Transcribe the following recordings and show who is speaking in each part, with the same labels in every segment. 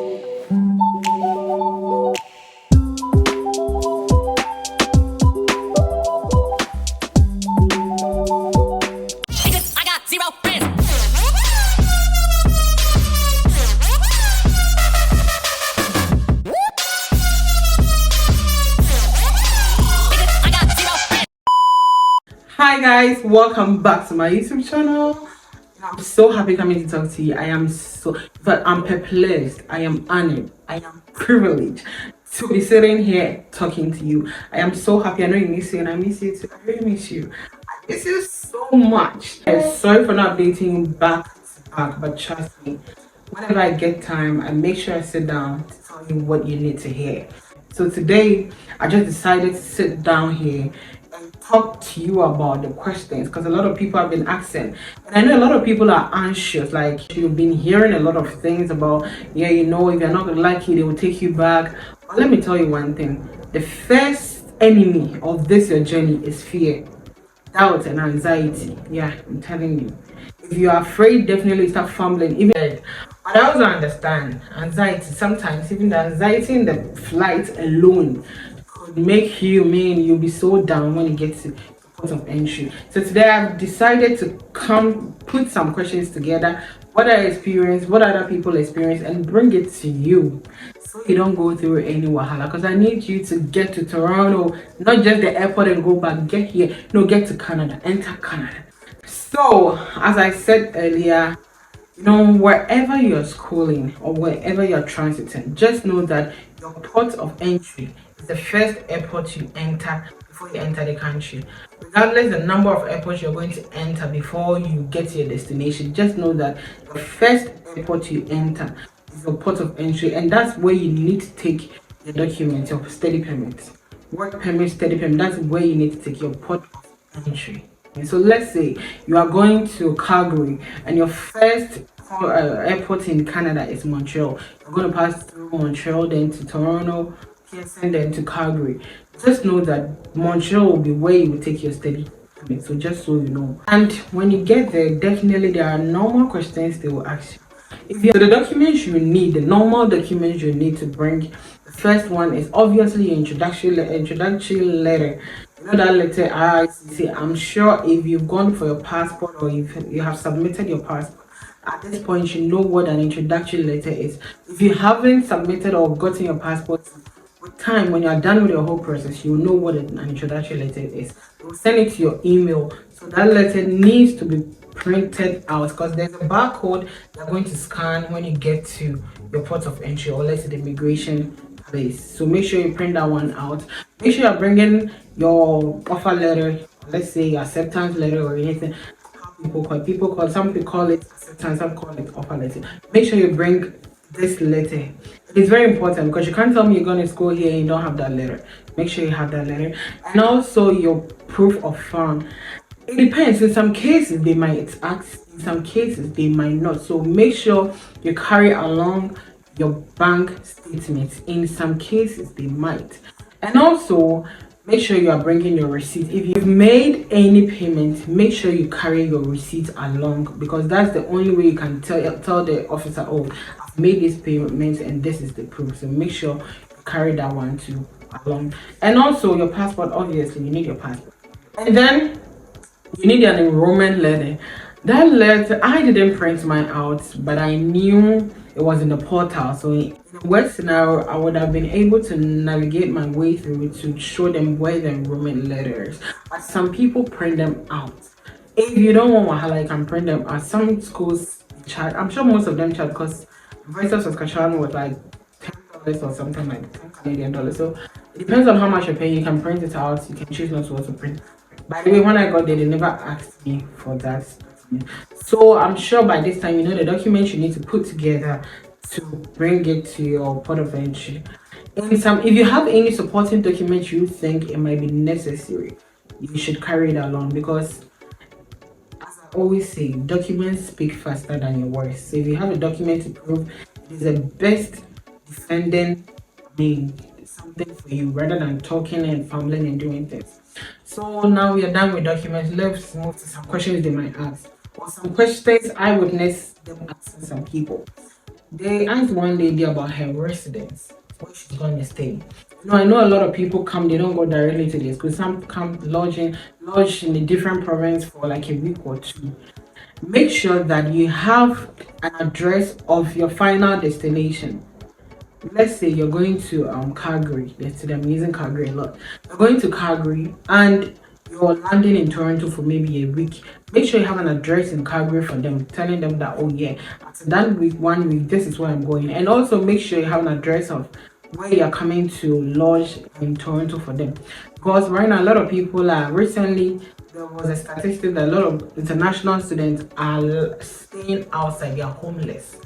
Speaker 1: Hi guys, welcome back to my YouTube channel. I'm so happy coming to talk to you. But I'm perplexed. I am honored. I am privileged to be sitting here talking to you. I am so happy. I know you miss you and I miss you too. I really miss you. I miss you so much. Sorry for not updating back to back, but trust me, whenever I get time, I make sure I sit down to tell you what you need to hear. So today, I just decided to sit down here and talk to you about the questions because a lot of people have been asking, and I know a lot of people are anxious. Like, you've been hearing a lot of things about, yeah, you know, if you're not lucky, they will take you back. But let me tell you one thing: the first enemy of this your journey is fear, doubt, and anxiety. Yeah, I'm telling you. If you are afraid, definitely start fumbling. Even, but I also understand anxiety. Sometimes even the anxiety in the flight alone could make you, man, you'll be so down when you get to the port of entry. So today I've decided to come put some questions together, what I experienced, what other people experience, and bring it to you so you don't go through any wahala. Because I need you to get to Toronto, not just the airport and go back, get here, no, get to Canada, enter Canada. So, as I said earlier, you know, wherever you're schooling or wherever you're transiting, just know that your port of entry is the first airport you enter before you enter the country. Regardless the number of airports you're going to enter before you get to your destination, just know that the first airport you enter is your port of entry, and that's where you need to take your documents, your study permits, work permit, study permit. That's where you need to take your port of entry. And so let's say you are going to Calgary and your first airport in Canada is Montreal. You're going to pass through Montreal, then to Toronto, Pearson, then to Calgary. Just know that Montreal will be where you will take your study permit. So just so you know. And when you get there, definitely there are normal questions they will ask you. So the documents you need, the normal documents you need to bring, the first one is obviously your introductory letter. You know that letter ICC. I'm sure if you've gone for your passport or if you have submitted your passport, at this point you know what an introductory letter is. If you haven't submitted or gotten your passport, with time, when you're done with your whole process, you'll know what an introductory letter is. You'll send it to your email. So that letter needs to be printed out because there's a barcode you're going to scan when you get to your port of entry, or let's say the immigration place. So make sure you print that one out. Make sure you're bringing your offer letter, let's say your acceptance letter or anything. Some people call it acceptance, some call it offer letter. Make sure you bring this letter. It's very important because you can't tell me you're going to school here and you don't have that letter. Make sure you have that letter, and also your proof of fund. It depends. In some cases they might ask, in some cases they might not. So make sure you carry along your bank statements. In some cases they might. And also make sure you are bringing your receipt. If you've made any payment, make sure you carry your receipt along, because that's the only way you can tell the officer, oh, I've made this payment and this is the proof. So make sure you carry that one too along. And also your passport. Obviously you need your passport, and then you need an enrollment letter. That letter, I didn't print mine out, but I knew it was in the portal. So in the worst scenario, I would have been able to navigate my way through to show them where the enrollment letter is. But some people print them out. If you don't want wahala, you can print them out. Some schools charge, I'm sure most of them charge, because University of Saskatchewan was like $10 or something, like $10 Canadian. So it depends on how much you're paying. You can print it out. You can choose not to also print. By the way, when I got there, they never asked me for that. So I'm sure by this time you know the documents you need to put together to bring it to your port of entry. If you have any supporting documents you think it might be necessary, you should carry it along, because as I always say, documents speak faster than your words. So if you have a document to prove, it is the best defending something for you rather than talking and fumbling and doing things. So now we are done with documents. Let's move to some questions they might ask, or some questions I witnessed them asking some people. They asked one lady about her residence, where she's going to stay. I know a lot of people come, they don't go directly to the school. Some come lodge in a different province for like a week or two. Make sure that you have an address of your final destination. Let's say you're going to Calgary. Yesterday I'm using Calgary a lot. You're going to Calgary and you're landing in Toronto for maybe a week. Make sure you have an address in Calgary for them, telling them that, oh yeah, after that week, 1 week, this is where I'm going. And also make sure you have an address of where you're coming to lodge in Toronto for them. Because right now a lot of people are recently there was a statistic that a lot of international students are staying outside, they are homeless.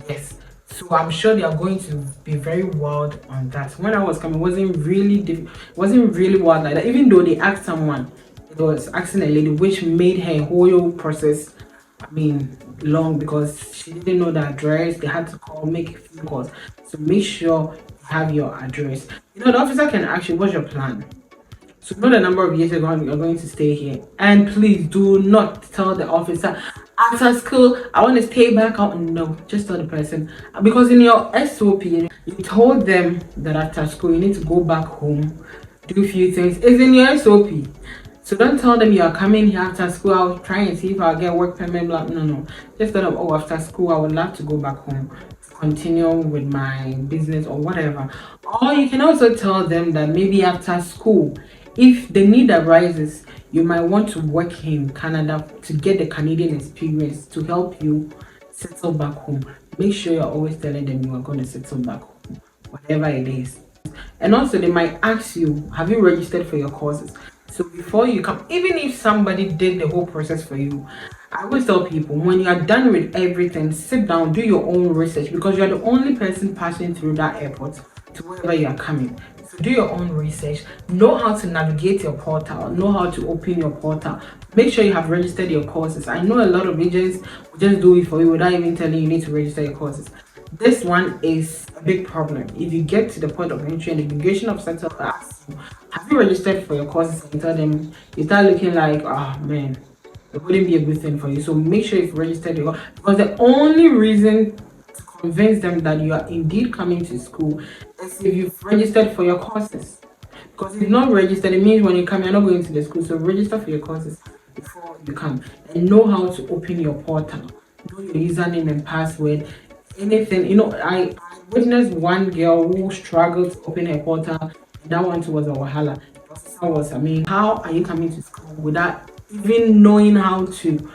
Speaker 1: Yes. So I'm sure they are going to be very wild on that. When I was coming, wasn't really wild like that. Even though they asked someone, it was asking a lady, which made her whole process, long because she didn't know the address. They had to call, make a few calls. So make sure you have your address. The officer can ask you, what's your plan? So know the number of years you're going to stay here. And please do not tell the officer, after school, I want to stay back out. No, just tell the person. Because in your SOP, you told them that after school, you need to go back home, do a few things. It's in your SOP. So don't tell them you are coming here after school. I'll try and see if I'll get work permit. Blah. No. Just tell them, oh, after school, I would love to go back home to continue with my business or whatever. Or you can also tell them that maybe after school, if the need arises, you might want to work in Canada to get the Canadian experience to help you settle back home. Make sure you're always telling them you are going to settle back home, whatever it is. And also, they might ask you, have you registered for your courses? So before you come, even if somebody did the whole process for you, I always tell people, when you are done with everything, sit down, do your own research, because you're the only person passing through that airport to wherever you are coming. So do your own research, know how to navigate your portal, know how to open your portal. Make sure you have registered your courses. I know a lot of agents will just do it for you without even telling you need to register your courses. This one is a big problem. If you get to the point of entry and the immigration officer asks you, have you registered for your courses, and tell them, you start looking like, oh man, it wouldn't be a good thing for you. So make sure you've registered your, because the only reason to convince them that you are indeed coming to school is if you've registered for your courses. Because if not registered, it means when you come, you're not going to the school. So register for your courses before you come, and know how to open your portal. Know your username and password. Anything, I witnessed one girl who struggled to open her portal. That one too was a wahala. The officer was, how are you coming to school without even knowing how to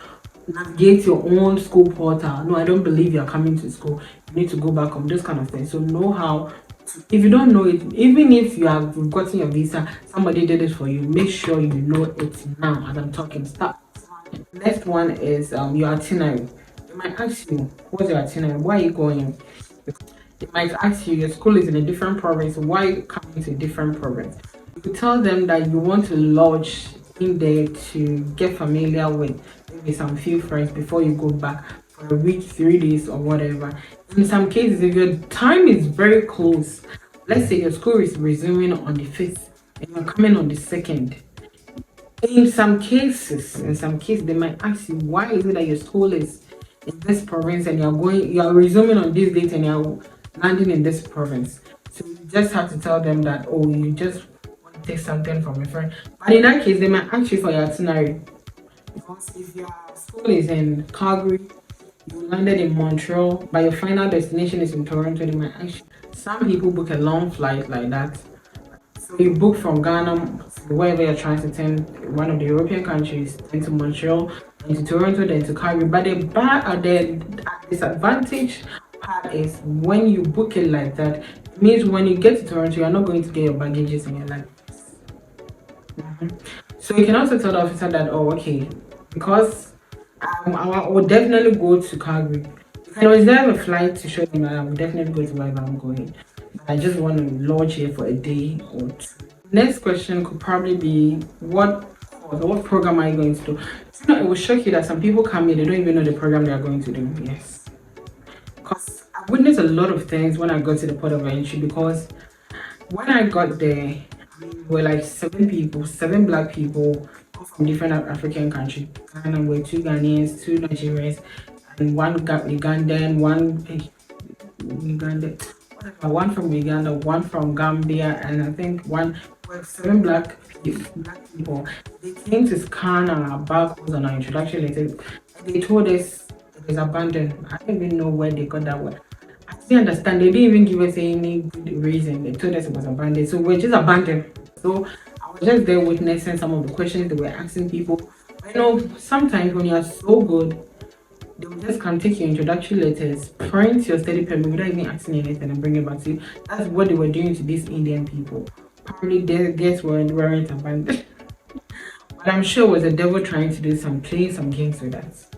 Speaker 1: navigate your own school portal? No, I don't believe you're coming to school. You need to go back home, those kind of things. So know how to, if you don't know it, even if you have gotten your visa, somebody did it for you, make sure you know it now as I'm talking. Stop. Next one is your itinerary. They might ask you, what's your itinerary? Where are you going? They might ask you, your school is in a different province. Why are you coming to a different province? You tell them that you want to lodge in there to get familiar with maybe some few friends before you go back for a week, 3 days, or whatever. In some cases, if your time is very close, let's say your school is resuming on the 5th and you're coming on the 2nd. In some cases, they might ask you, why is it that your school is in this province and you are resuming on this date and you're landing in this province? So you just have to tell them that, oh, you just want to take something from a friend. But in that case, they might ask you for your itinerary. Because if your school is in Calgary, you landed in Montreal, but your final destination is in Toronto, they might ask you. Some people book a long flight like that. So you book from Ghana, wherever you're trying to attend, one of the European countries, then to Montreal, then to Toronto, then to Calgary. But the disadvantage part is when you book it like that, it means when you get to Toronto, you're not going to get your baggages in your life. So you can also tell the officer that, oh, okay, because I will definitely go to Calgary. You can reserve a flight to show them that I will definitely go to wherever I'm going. I just want to lodge here for a day or two. Next question could probably be, what program are you going to do? It will shock you that some people come here, they don't even know the program they are going to do. Yes. Because I witnessed a lot of things when I got to the port of entry, because when I got there, we were like 7 black people from different African countries. Ghana were 2 Ghanaians, 2 Nigerians, and 1 Ugandan, 1 Uganda, one from Uganda, one from Gambia, and I think one with 7 black people. They came to scan our barcodes on our introduction letter. They told us it was abandoned. I don't even know where they got that word. I didn't understand. They didn't even give us any good reason. They told us it was abandoned. So we're just abandoned. So I was just there witnessing some of the questions they were asking people. I know sometimes when you are so good, they will just come take your introductory letters, print your study permit without even asking anything and bring it back to you. That's what they were doing to these Indian people. Probably their guests weren't abandoned. But I'm sure it was the devil trying to do playing some games with us.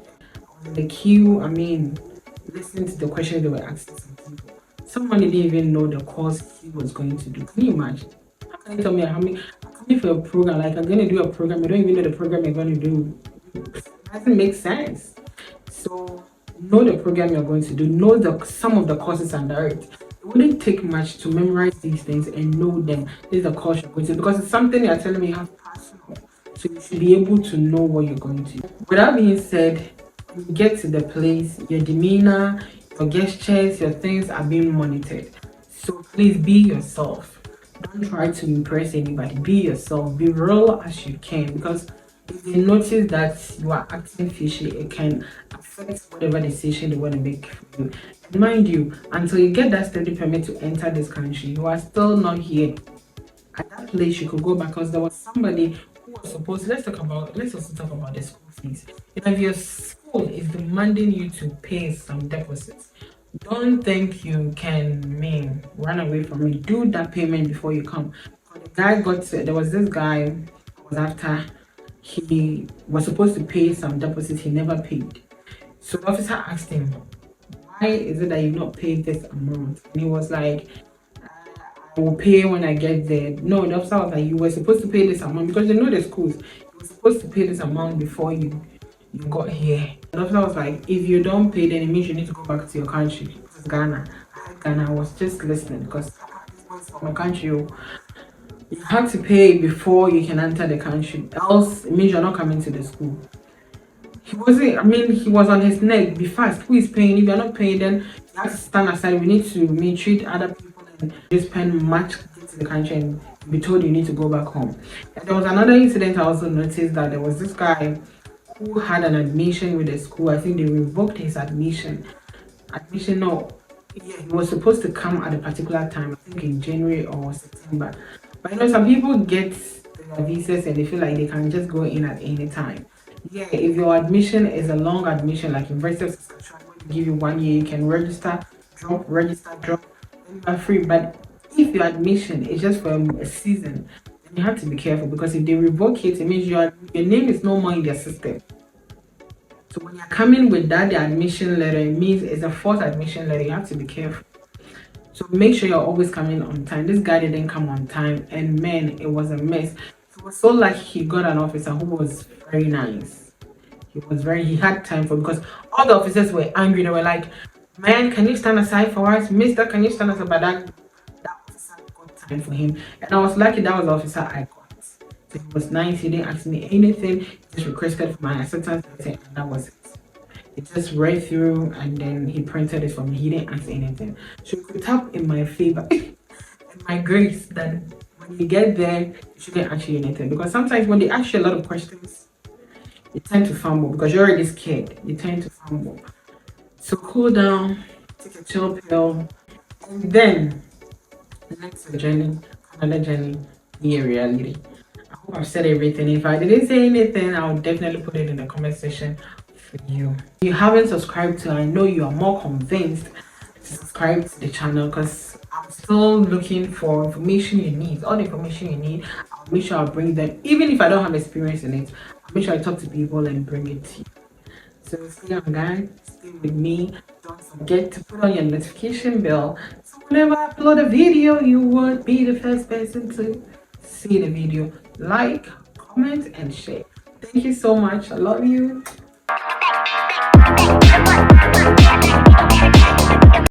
Speaker 1: The queue, I mean, listening to the questions they were asking some people. Someone didn't even know the course he was going to do. Can you imagine? How can you tell me how many coming for a program? Like I'm gonna do a program, you don't even know the program you're gonna do. It doesn't make sense. So know the program you're going to do, know some of the courses under it. It wouldn't take much to memorize these things and know them. This is the course you're going to, because it's something you're telling me you have to pass on. So you should be able to know what you're going to do. With that being said, when you get to the place, your demeanor, your gestures, your things are being monitored. So please be yourself. Don't try to impress anybody. Be yourself. Be real as you can, because if they notice that you are acting fishy, it can affect whatever decision they want to make for you. And mind you, until you get that study permit to enter this country, you are still not here. At that place, you could go back, because there was somebody who was supposed. Let's also talk about the school fees. If your school is demanding you to pay some deposits, don't think you can run away from it. Do that payment before you come. The guy there was this guy who was after. He was supposed to pay some deposits, he never paid. So the officer asked him, why is it that you not paid this amount? And he was like, I will pay when I get there. No, the officer was like, you were supposed to pay this amount, because they know the schools. You were supposed to pay this amount before you got here. The officer was like, if you don't pay, then it means you need to go back to your country. This is Ghana. I was just listening, because from a country, you have to pay before you can enter the country, else it means you're not coming to the school. He was on his neck. Be fast. Who is paying? If you're not paying, then you have to stand aside. We need to treat other people and just spend much to get to the country and be told you need to go back home. And there was another incident I also noticed, that there was this guy who had an admission with the school. I think they revoked his admission. He was supposed to come at a particular time, I think in January or September. But some people get their visas and they feel like they can just go in at any time. Yeah, if your admission is a long admission, like University of Saskatchewan, where they give you 1 year, you can register, drop, then you are free. But if your admission is just for a season, then you have to be careful, because if they revoke it, it means your name is no more in their system. So when you're coming with the admission letter, it means it's a false admission letter. You have to be careful. So make sure you're always coming on time. This guy didn't come on time, and man, it was a mess. It was so lucky he got an officer who was very nice. He had time because all the officers were angry. They were like, man, can you stand aside for us? Mister, can you stand aside? But that officer got time for him. And I was lucky that was the officer I got. So he was nice. He didn't ask me anything. He just requested for my acceptance letter, and that was it. He just read through and then he printed it for me. He didn't ask anything. So you could tap in my favor and my grace that when you get there, you shouldn't ask you anything. Because sometimes when they ask you a lot of questions, you tend to fumble because you're already scared. You tend to fumble. So cool down, take a chill pill, and then the next journey, another journey, be a reality. I hope I've said everything. If I didn't say anything, I'll definitely put it in the comment section. You. If you haven't subscribed to, I know you are more convinced to subscribe to the channel, because I'm still looking for information you need. All the information you need, I'll make sure I'll bring them. Even if I don't have experience in it, I'll make sure I talk to people and bring it to you. So stay on, guys. Stay with me. Don't forget to put on your notification bell, so whenever I upload a video, you would be the first person to see the video. Like, comment, and share. Thank you so much. I love you.